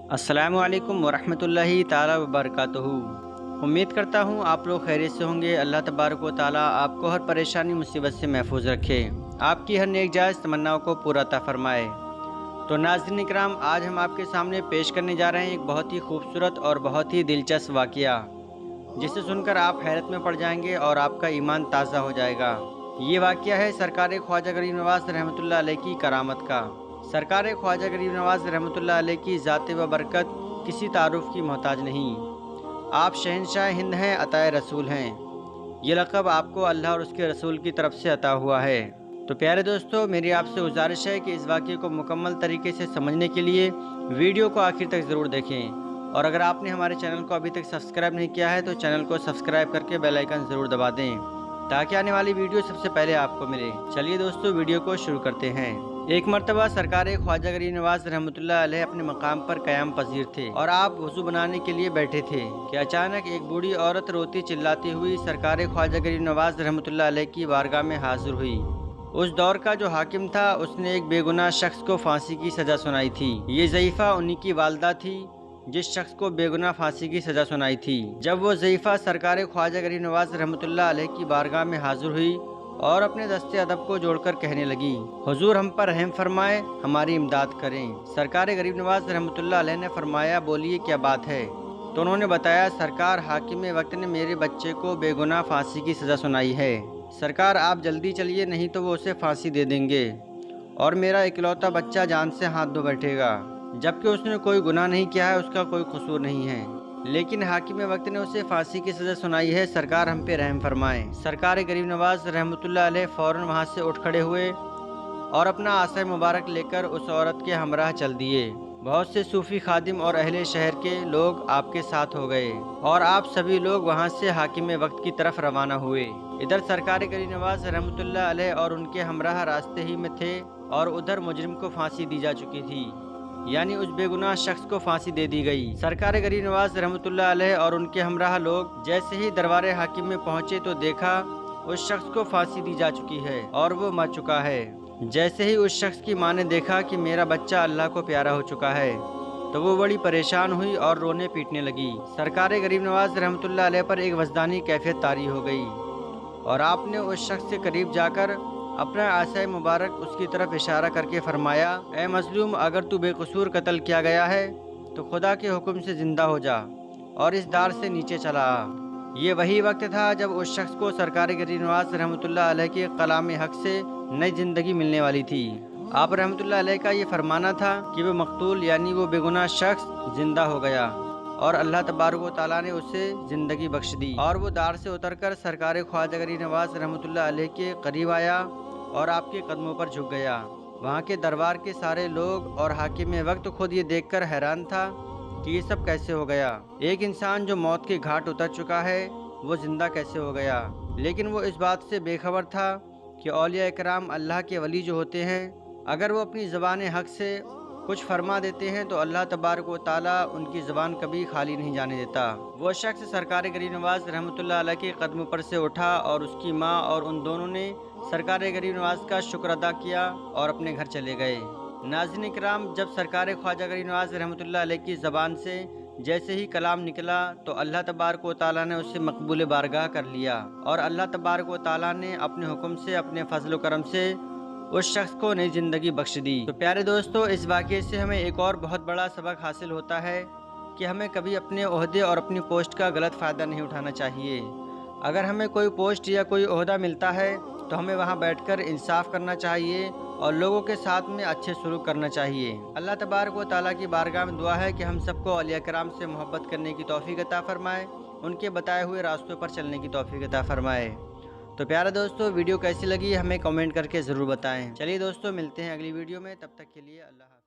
अस्सलामु अलैकुम वरहमतुल्लाहि ताला वबरकातुहू। उम्मीद करता हूँ आप लोग खैरियत से होंगे। अल्लाह तबारक व ताला आपको हर परेशानी मुसीबत से महफूज रखे, आपकी हर नेक जायज़ तमन्नाओं को पूरा अता फरमाए। तो नाज़रीन इकराम, आज हम आपके सामने पेश करने जा रहे हैं एक बहुत ही खूबसूरत और बहुत ही दिलचस्प वाक़या, जिसे सुनकर आप हैरत में पड़ जाएंगे और आपका ईमान ताज़ा हो जाएगा। ये वाक़या है सरकार ख्वाजा गरीब नवाज़ रहमतुल्लाह अलैह की करामत का। सरकार ख्वाजा गरीब नवाज़ रहमतुल्लाह अलैह की ज़ात व बरकत किसी तारुफ की मोहताज नहीं। आप शहनशाह हिंद हैं, अताए रसूल हैं। ये लक़ब आपको अल्लाह और उसके रसूल की तरफ से अता हुआ है। तो प्यारे दोस्तों, मेरी आपसे गुजारिश है कि इस वाक़े को मुकम्मल तरीके से समझने के लिए वीडियो को आखिर तक ज़रूर देखें, और अगर आपने हमारे चैनल को अभी तक सब्सक्राइब नहीं किया है तो चैनल को सब्सक्राइब करके बेल आइकन ज़रूर दबा दें, ताकि आने वाली वीडियो सबसे पहले आपको मिले। चलिए दोस्तों, वीडियो को शुरू करते हैं। एक मरतबा सरकार ख्वाजा गरीब नवाज़ रहमतुल्लाह अलैह अपने मकाम पर क़याम पजीर थे और आप वज़ू बनाने के लिए बैठे थे कि अचानक एक बूढ़ी औरत रोती चिल्लाती हुई सरकार ख्वाजा गरीब नवाज़ रहमतुल्लाह अलैह की बारगाह में हाजिर हुई। उस दौर का जो हाकिम था, उसने एक बेगुनाह शख्स को फांसी की सज़ा सुनाई थी। ये ज़ईफ़ा उन्हीं की वालदा थी जिस शख्स को बेगुनाह फांसी की सज़ा सुनाई थी। जब वो ज़ईफ़ा सरकार ख्वाजा गरीब नवाज़ रहमतुल्लाह अलैह की बारगाह में हाजिर हुई और अपने दस्ते अदब को जोड़कर कहने लगी, हुजूर हम पर रहम फरमाए, हमारी इमदाद करें। सरकार गरीब नवाज़ रहमतुल्लाह अलैह ने फरमाया, बोलिए क्या बात है। तो उन्होंने बताया, सरकार हाकिम वक्त ने मेरे बच्चे को बेगुनाह फांसी की सज़ा सुनाई है। सरकार आप जल्दी चलिए, नहीं तो वो उसे फांसी दे देंगे और मेरा इकलौता बच्चा जान से हाथ धो बैठेगा, जबकि उसने कोई गुनाह नहीं किया है, उसका कोई कसूर नहीं है, लेकिन हाकिम वक्त ने उसे फांसी की सज़ा सुनाई है। सरकार हम पे रहम फरमाएं। सरकार गरीब नवाज़ रहमतुल्लाह अलैह फ़ौरन वहाँ से उठ खड़े हुए और अपना आसा मुबारक लेकर उस औरत के हमराह चल दिए। बहुत से सूफ़ी खादिम और अहले शहर के लोग आपके साथ हो गए और आप सभी लोग वहाँ से हाकिम वक्त की तरफ रवाना हुए। इधर सरकार गरीब नवाज़ रहमतुल्लाह अलैह और उनके हमराह रास्ते ही में थे और उधर मुजरिम को फांसी दी जा चुकी थी, यानी उस बेगुनाह शख्स को फांसी दे दी गई। सरकार गरीब नवाज़ रहमतुल्लाह अलैह और उनके हमराह लोग जैसे ही दरबार हाकिम में पहुँचे तो देखा उस शख्स को फांसी दी जा चुकी है और वो मर चुका है। जैसे ही उस शख्स की माँ ने देखा कि मेरा बच्चा अल्लाह को प्यारा हो चुका है, तो वो बड़ी परेशान हुई और रोने पीटने लगी। सरकार गरीब नवाज़ रहमतुल्लाह अलैह पर एक वजदानी कैफियत तारी हो गई और आपने उस शख्स के करीब जाकर अपना आसा मुबारक उसकी तरफ इशारा करके फरमाया, ए मजलूम, अगर तू बेकसूर कत्ल किया गया है तो खुदा के हुक्म से ज़िंदा हो जा और इस दार से नीचे चला आ। ये वही वक्त था जब उस शख्स को सरकार गरीब नवाज़ रहमतुल्लाह अलैह के कलाम हक से नई ज़िंदगी मिलने वाली थी। आप रहमतुल्लाह अलैह का ये फरमाना था कि वो मकतूल यानी वो बेगुनाह शख्स ज़िंदा हो गया और अल्लाह तबारक व तआला ने उसे ज़िंदगी बख्श दी और वो दार से उतरकर सरकार ख्वाजा गरीब नवाज़ रहमतुल्लाह अलैह के करीब आया और आपके कदमों पर झुक गया। वहाँ के दरबार के सारे लोग और हाकिम वक्त खुद ये देखकर हैरान था कि ये सब कैसे हो गया। एक इंसान जो मौत के घाट उतर चुका है वो ज़िंदा कैसे हो गया। लेकिन वो इस बात से बेखबर था कि औलिया इकराम अल्लाह के वली जो होते हैं, अगर वो अपनी ज़बान हक से कुछ फरमा देते हैं तो अल्लाह तबारक व तआला उनकी ज़बान कभी खाली नहीं जाने देता। वो शख्स सरकार गरीब नवाज़ रहमतुल्लाह अलैह के कदमों पर से उठा और उसकी माँ और उन दोनों ने सरकार गरीब नवाज़ का शुक्र अदा किया और अपने घर चले गए। नाज़रीन इकराम, जब सरकार ख्वाजा गरीब नवाज़ रहमतुल्लाह अलैह की ज़बान से जैसे ही कलाम निकला तो अल्लाह तबारक व तआला ने उसे मकबूल बारगाह कर लिया और अल्लाह तबारक व तआला ने अपने हुक्म से, अपने फजल व करम से उस शख्स को नई ज़िंदगी बख्श दी। तो प्यारे दोस्तों, इस वाक़े से हमें एक और बहुत बड़ा सबक हासिल होता है कि हमें कभी अपने ओहदे और अपनी पोस्ट का गलत फ़ायदा नहीं उठाना चाहिए। अगर हमें कोई पोस्ट या कोई ओहदा मिलता है तो हमें वहाँ बैठकर इंसाफ करना चाहिए और लोगों के साथ में अच्छे सलूक करना चाहिए। अल्लाह तबारक व तआला की बारगाह में दुआ है कि हम सबको औलिया किराम से मोहब्बत करने की तौफीक अता फरमाए, उनके बताए हुए रास्तों पर चलने की तौफीक अता फरमाए। तो प्यारे दोस्तों, वीडियो कैसी लगी हमें कमेंट करके ज़रूर बताएं। चलिए दोस्तों, मिलते हैं अगली वीडियो में, तब तक के लिए अल्लाह।